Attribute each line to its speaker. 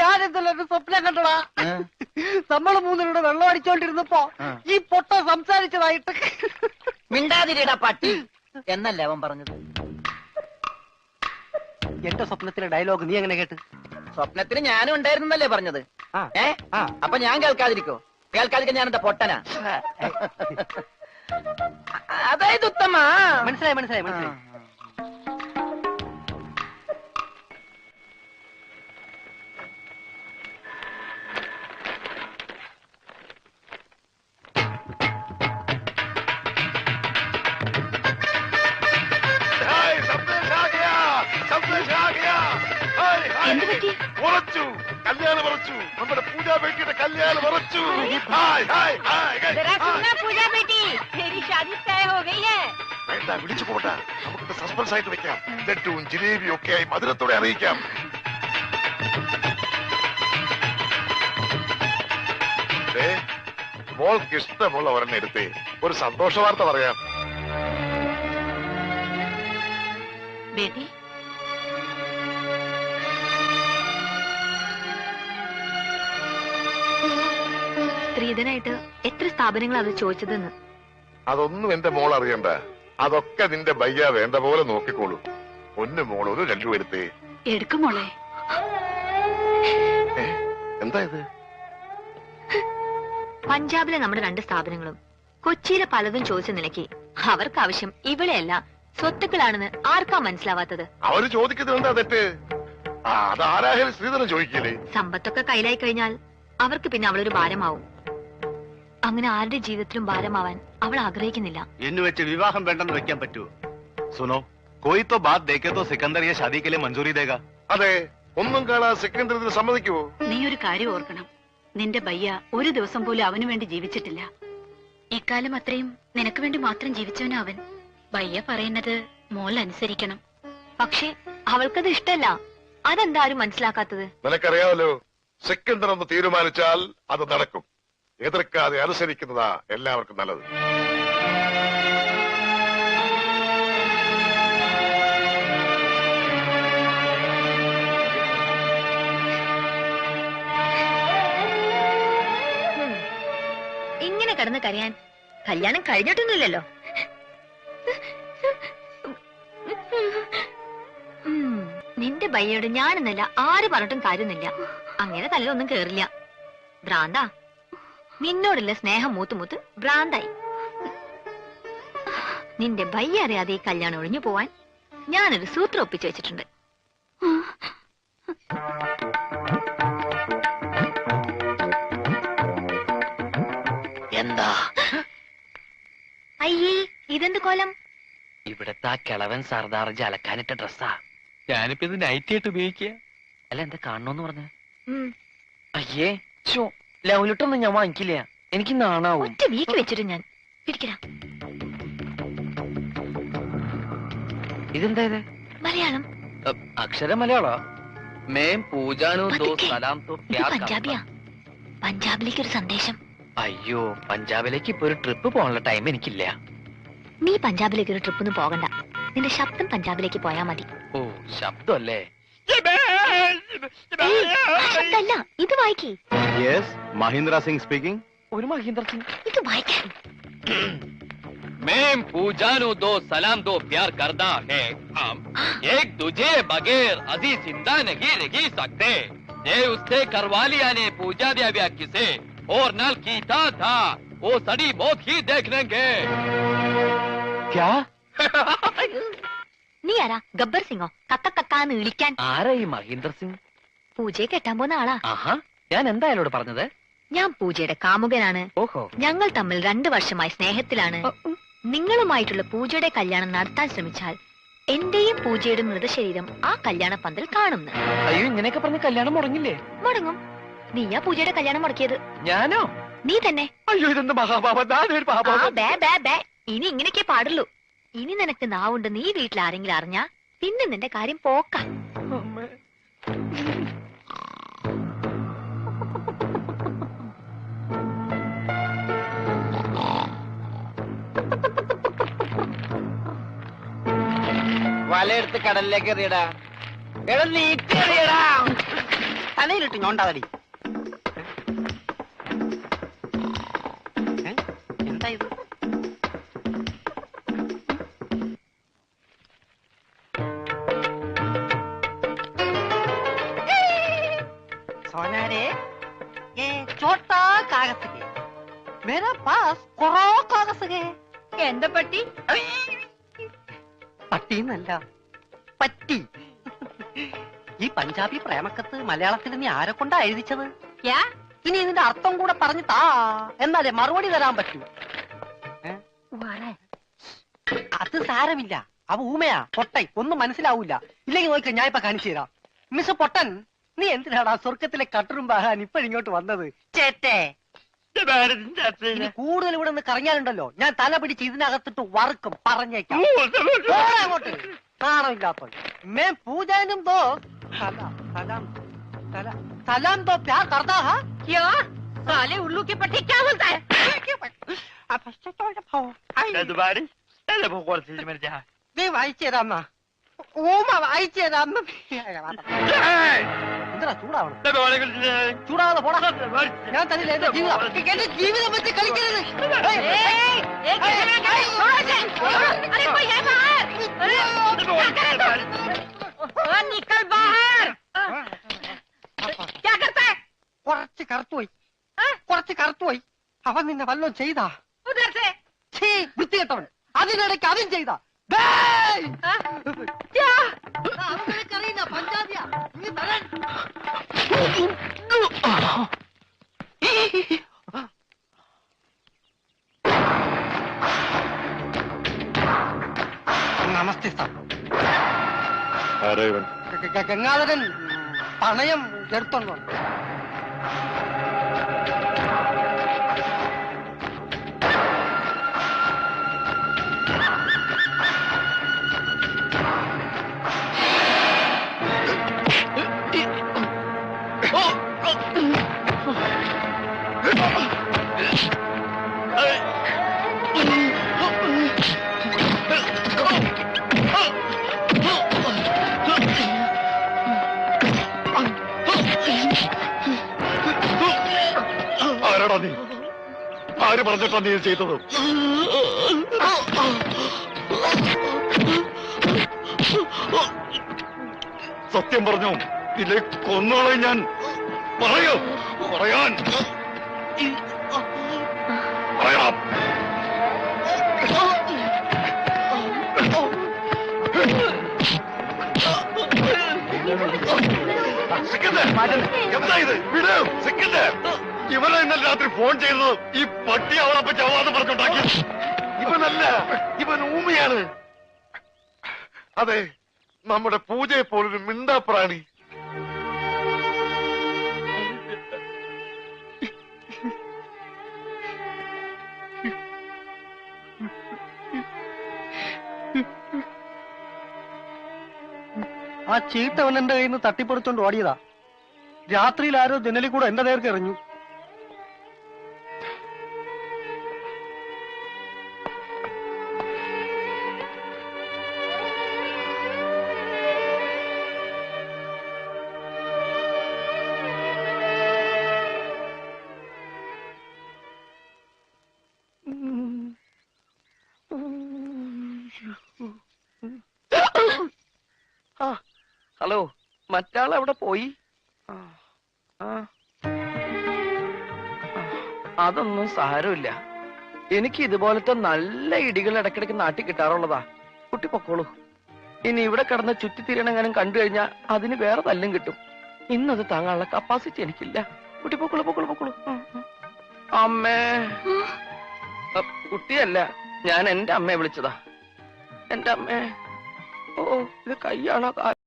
Speaker 1: ഞാനെന്തല്ലോ ഒരു സ്വപ്നം കണ്ടടാ. നമ്മള് മൂന്നിലൂടെ വെള്ളം അടിച്ചോണ്ടിരുന്നപ്പോ ഈ പൊട്ട സംസാരിച്ചതായിട്ട്.
Speaker 2: മിണ്ടാതിരിടാ പട്ടി എന്നല്ലേ അവൻ പറഞ്ഞത്.
Speaker 1: എന്റെ സ്വപ്നത്തിലെ ഡയലോഗ് നീ എങ്ങനെ കേട്ട്?
Speaker 2: സ്വപ്നത്തിന് ഞാനും ഉണ്ടായിരുന്നല്ലേ പറഞ്ഞത്. അപ്പൊ ഞാൻ കേൾക്കാതിരിക്കോ? കേൾക്കാതിരിക്കാൻ ഞാൻ എന്താ പൊട്ടനാ? അതായത് ഉത്തമ.
Speaker 1: മനസ്സിലായി മനസ്സിലായി മനസ്സിലായി.
Speaker 3: ഉറച്ചു, കല്യാണം ഉറച്ചു. നമ്മുടെ പൂജാ ബേട്ടിയുടെ കല്യാണം ഉറച്ചു. വേണ്ട, വിളിച്ചു പോട്ടെ. നമുക്ക് സസ്പെൻസ് ആയിട്ട് വെക്കാം. ലഡ്ഡുവും ജിലേബിയും ഒക്കെ ആയി മധുരത്തോടെ അറിയിക്കാം. മോൾക്ക് ഇഷ്ടമുള്ള ഒരെണ്ണം എടുത്തേ, ഒരു സന്തോഷ വാർത്ത പറയാം.
Speaker 4: ബേട്ടി, സ്ത്രീധനായിട്ട് എത്ര സ്ഥാപനങ്ങൾ അത് ചോദിച്ചതെന്ന്.
Speaker 3: അതൊന്നും എന്റെ മോൾ അറിയണ്ട. അതൊക്കെ നിന്റെ ബയ്യ വേണ്ട പോലെ നോക്കിക്കോളൂ. ഒന്ന് മോൾ ഒരു ലഡ്ഡു എടുത്തേ.
Speaker 4: എടുക്കും മോളെ.
Speaker 3: എന്താ ഇത്?
Speaker 4: പഞ്ചാബിലെ നമ്മുടെ 2 സ്ഥാപനങ്ങളും കൊച്ചിയിലെ പലതും ചോദിച്ച നിലയ്ക്ക് അവർക്ക് ആവശ്യം ഇവിടെയല്ല സ്വത്തുക്കളാണെന്ന് ആർക്കാ മനസ്സിലാവാത്തത്?
Speaker 3: അവര് ചോദിക്കുന്നത് എന്താ തെറ്റ്? അതാരായാലും സ്ത്രീധനം ചോദിക്കില്ലേ?
Speaker 4: സമ്പത്തൊക്കെ കയ്യിലായി കഴിഞ്ഞാൽ അവർക്ക് പിന്നെ അവളൊരു ഭാരമാവും. അങ്ങനെ ആരുടെ ജീവിതത്തിലും ഭാരമാവാൻ അവൾ ആഗ്രഹിക്കുന്നില്ല.
Speaker 5: എന്ന് വെച്ച് വിവാഹം വേണ്ടെന്ന് വെക്കാൻ പറ്റുമോ? സുനോ, കോയി തോ ബാത് ദേഖേ തോ സിക്കന്ദർ യെ ഷാദി കെ ലിയെ മഞ്ജൂരി ദേഗാ.
Speaker 3: അതെ, ഒന്നും കാണാൻ സിക്കന്ദർ ഇതിന് സമ്മതിക്കുമോ?
Speaker 6: നീ ഒരു കാര്യം ഓർക്കണം. നിന്റെ ബയ്യ ഒരു ദിവസം പോലും അവന് വേണ്ടി ജീവിച്ചിട്ടില്ല. ഇക്കാലം അത്രയും നിനക്ക് വേണ്ടി മാത്രം ജീവിച്ചവനാ അവൻ. ബയ്യ പറയുന്നത് മോൾ അനുസരിക്കണം.
Speaker 4: പക്ഷേ അവൾക്കത് ഇഷ്ടല്ല. അതെന്താ ആരും മനസ്സിലാക്കാത്തത്?
Speaker 3: നിനക്കറിയാമല്ലോ, സിക്കന്ദർ ഒന്ന് തീരുമാനിച്ചാൽ അത് നടക്കും. എതിർക്കാതെ അനുസരിക്കുന്നതാ എല്ലാവർക്കും നല്ലത്.
Speaker 4: ഇങ്ങനെ കിടന്ന് കരയാൻ കല്യാണം കഴിഞ്ഞിട്ടൊന്നുമില്ലല്ലോ. നിന്റെ ബയ്യോട് ഞാനെന്നല്ല ആര് പറഞ്ഞിട്ടും കാര്യമൊന്നുമില്ല. അങ്ങനെ തല്ലൊന്നും കേറില്ല. ഭ്രാന്താ. നിന്നോടുള്ള സ്നേഹം മൂത്ത് ഭ്രാന്തായി. നിന്റെ ബയ്യ അറിയാതെ ഈ കല്യാണം ഒഴിഞ്ഞു പോവാൻ ഞാനൊരു സൂത്രം ഒപ്പിച്ചു വെച്ചിട്ടുണ്ട്.
Speaker 2: എന്താ?
Speaker 4: അയ്യേ, ഇതെന്ത് കോലം?
Speaker 2: ഇവിടത്തെ ആ കിളവൻ സർദാർജി അലക്കാനിട്ട ഡ്രസ്സാ. ഞാനിപ്പോ ഇത് നൈറ്റ് ആയിട്ട് ഉപയോഗിക്കുക. അല്ല, എന്താ കാണണോന്ന് പറഞ്ഞ? അയ്യേ, ലൗലിട്ടൊന്നും ഞാൻ വാങ്ങിക്കില്ല. എനിക്ക് നാണാവും.
Speaker 4: ഒറ്റ വീക്ക് വെച്ചിട്ട് ഞാൻ പിടിക്കരാ.
Speaker 2: ഇതെന്താ ഇത്?
Speaker 4: മലയാളം.
Speaker 2: അക്ഷര മലയാളോ? മേം പൂജാനോ ദോ സലാം തോ ക്യാ?
Speaker 4: പഞ്ചാബിയാ. പഞ്ചാബിലേക്ക് ഒരു സന്ദേശം.
Speaker 2: അയ്യോ, പഞ്ചാബിലേക്ക് ഇപ്പൊ ഒരു ട്രിപ്പ് പോകാനുള്ള ടൈം എനിക്കില്ല.
Speaker 4: നീ പഞ്ചാബിലേക്ക് ഒരു ട്രിപ്പൊന്നും പോകണ്ട. നിന്റെ ശബ്ദം പഞ്ചാബിലേക്ക് പോയാ മതി.
Speaker 2: ഓ, ശബ്ദമല്ലേ?
Speaker 4: ശബ്ദമല്ല, ഇത് വായിക്കേ.
Speaker 5: Yes, Mahindra Singh speaking.
Speaker 2: ഒരു മഹീന്ദ്ര സിംഗ്.
Speaker 4: ഇത് വായിക്കാൻ.
Speaker 7: मैं पूजानो दो सलाम दो प्यार करता है हम एक दूजे बगैर अजी जिंदा नहीं रह सकते ये उससे करवा लिया ने पूजा दिया व्या किसे और नल कीता था वो सड़ी मौत ही देख लेंगे.
Speaker 2: क्या?
Speaker 4: നീ ആരാ? ഗബ്ബർ സിംഗോ? കക്കാന്ന് വിളിക്കാൻ.
Speaker 2: ആരാ ഈ മഹീന്ദ്ര സിംഗ്?
Speaker 4: പൂജയെ കെട്ടാൻ പോകുന്ന ആളാ.
Speaker 2: ആഹാ, ഞാൻ എന്താ അയാളോട് പറഞ്ഞത്?
Speaker 4: ഞാൻ പൂജയുടെ കാമുകനാണ്.
Speaker 2: ഓഹോ.
Speaker 4: ഞങ്ങൾ തമ്മിൽ 2 വർഷമായി സ്നേഹത്തിലാണ്. നിങ്ങളുമായിട്ടുള്ള പൂജയുടെ കല്യാണം നടത്താൻ ശ്രമിച്ചാൽ എന്റെയും പൂജയുടെ മൃതശരീരം ആ കല്യാണ പന്തൽ കാണുന്നു.
Speaker 2: അയ്യോ, ഇങ്ങനെയൊക്കെ പറഞ്ഞ് കല്യാണം മുടങ്ങില്ലേ?
Speaker 4: മുടങ്ങും. നീയാ പൂജയുടെ കല്യാണം മുടക്കിയത്.
Speaker 2: ഞാനോ?
Speaker 4: നീ തന്നെ.
Speaker 2: അയ്യോ, ഇതെന്ത് മഹാപാപം.
Speaker 4: ഇനി ഇങ്ങനെയൊക്കെ പാടുള്ളൂ. ഇനി നിനക്ക് നാവുണ്ട്. നീ വീട്ടിൽ ആരെങ്കിലും അറിഞ്ഞാ പിന്നെ നിന്റെ കാര്യം പോക്കാം.
Speaker 1: വലയെടുത്ത് കടലിലേക്ക് എറിയടാ. എടാ നീട്ടി എറിയടാ. തലയിലിട്ട് ഞോണ്ടാതടി. എന്താ ഇത്? सोनारे ये छोटा कागज है मेरे पास करो कागज है
Speaker 4: എന്താ പട്ടി?
Speaker 1: പട്ടിന്നല്ല പറ്റി. ഈ പഞ്ചാബി പ്രേമക്കത്ത് മലയാളത്തിൽ നീ ആരെ കൊണ്ടാ എഴുതിച്ചത്? ഇനി ഇതിന്റെ അർത്ഥം കൂടെ പറഞ്ഞു താ, എന്നാലേ മറുപടി തരാൻ പറ്റൂ. അത് സാരമില്ല, അവ ഊമയാ, പൊട്ടൈ, ഒന്നും മനസ്സിലാവൂല. ഇല്ലെങ്കിൽ നോക്ക, ഞാൻ ഇപ്പൊ കാണിച്ചു തരാം. മിസ് പൊട്ടൻ, നീ എന്തിനാടാ സ്വർഗത്തിലെ കട്ടറുമ്പാകാൻ ഇപ്പോഴിങ്ങോട്ട് വന്നത്? ചേട്ടേ, ഇനി കൂടുതൽ ഇവിടെ നിന്ന് കറങ്ങിയാലുണ്ടല്ലോ ഞാൻ തല പിടിച്ച് ഇതിനകത്തിട്ട് വറുക്കും, പറഞ്ഞേക്കാം. അങ്ങോട്ട് കാണമില്ലാത്ത मैं पूजनम दो सलाम सलाम सलाम तो प्यार करता है
Speaker 4: क्या? साले उल्लू के पट्टी क्या बोलता है?
Speaker 1: अब तो दोबारा नहीं भाई चेराम ഓമാ വായിച്ചേരാം. എന്താ ചൂടാവണം? ചൂടാവാതെ പോടാ. ഞാൻ തന്നില്ല എന്റെ ജീവിതം. എന്റെ ജീവിതം വെച്ച് കളിക്കരുത്. കുറച്ച് കറുത്തുപോയി. അവൻ നിന്നെ വല്ലതും ചെയ്താ? വൃത്തികെട്ടവൻ. അതിനിടയ്ക്ക് അതും ചെയ്താ? പഞ്ചാബിയാ നമസ്തേ സാർ. ഗംഗാധരൻ പണയം എടുത്തോണ്ടോ?
Speaker 3: ആരാടാ നീ? ആര് പറഞ്ഞിട്ടാ നീ ചെയ്തത്? സത്യം പറഞ്ഞോ? ഇല്ലേ കൊന്നോളെ ഞാൻ. പറയൂ, പറയാൻ പറയാം. എന്താ ഇത്? വിടൂ സിക്കന്റെ. ഇവനെ ഇന്നലെ രാത്രി ഫോൺ ചെയ്തത് ഈ പട്ടി അവളെ ചവാതെ പറഞ്ഞുണ്ടാക്കി. ഇവനല്ല, ഇവൻ ഊമയാണ്. അതെ, നമ്മുടെ പൂജയെ പോലൊരു മിണ്ടാപ്രാണി. ആ ചീട്ടവൻ എന്റെ കയ്യിൽ നിന്ന് തട്ടിപ്പറിച്ചോണ്ട് ഓടിയതാ. രാത്രിയിൽ ആരോ ജനലിൽ കൂടെ എന്റെ നേർക്ക് എറിഞ്ഞു.
Speaker 2: ഹലോ, മറ്റാൾ എവിടെ പോയി? അതൊന്നും സാരമില്ല. എനിക്ക് ഇതുപോലത്തെ നല്ല ഇടികൾ ഇടയ്ക്കിടയ്ക്ക് നാട്ടിൽ കിട്ടാറുള്ളതാ. കുട്ടി പൊക്കോളൂ. ഇനി ഇവിടെ കിടന്ന് ചുറ്റിത്തിരിയണെങ്ങാനും കണ്ടു കഴിഞ്ഞാൽ അതിന് വേറെ തല്ലും കിട്ടും. ഇന്നത് താങ്ങാനുള്ള കപ്പാസിറ്റി എനിക്കില്ല. കുട്ടി പൊക്കോളൂ, പൊക്കോളൂ, പൊക്കോളൂ. അമ്മേ, കുട്ടിയല്ല, ഞാൻ എന്റെ അമ്മയെ വിളിച്ചതാ. എന്റെ അമ്മേ. ഓ, ഇത് കൈയാണോ?